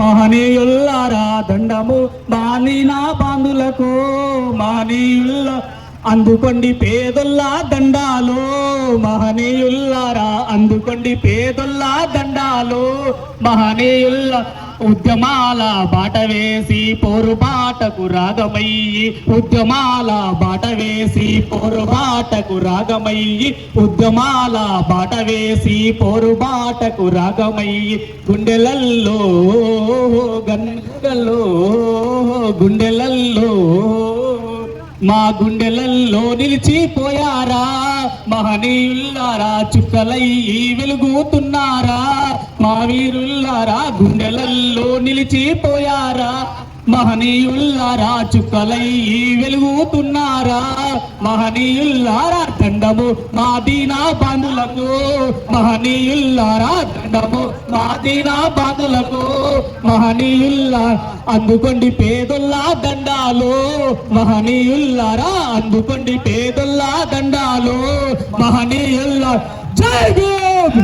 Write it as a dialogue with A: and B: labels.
A: మహనీయుల్లారా దండము బాలినా బాంధులకు మహనీయుల్ల అందుకోండి పేదొల్లా దండాలు మహనీయుల్లారా అందుకోండి పేదొల్లా దండాలు మహనీయుల్ల ఉద్యమాల బాట వేసి పోరుబాటకు రాగమయ్యి ఉద్యమాల బాట వేసి పోరుబాటకు రాగమయ్యి ఉద్యమాల బాట వేసి పోరుబాటకు రాగమయ్యి గుండెలల్లో గంగల్లో గుండెలల్లో మా గుండెలల్లో నిలిచిపోయారా మహనీయుల్లారా చుక్కలయ్యి వెలుగుతున్నారా మా వీరుల్లారా గుండెలల్లో నిలిచిపోయారా మహనీయుల్లారా చుక్కలయ్యి వెలుగుతున్నారా మహనీయుల్లారా దండము మా దీనా బాంధులకు మహనీయుల్లారా దండము మా దీనా బాంధులకు మహనీయుల్లా అందుకోండి పేదొల్లా దండాలు మహనీయుల్లారా అందుకోండి పేదొల్లా దండాలు మహనీయుల్లా జై భీమ్.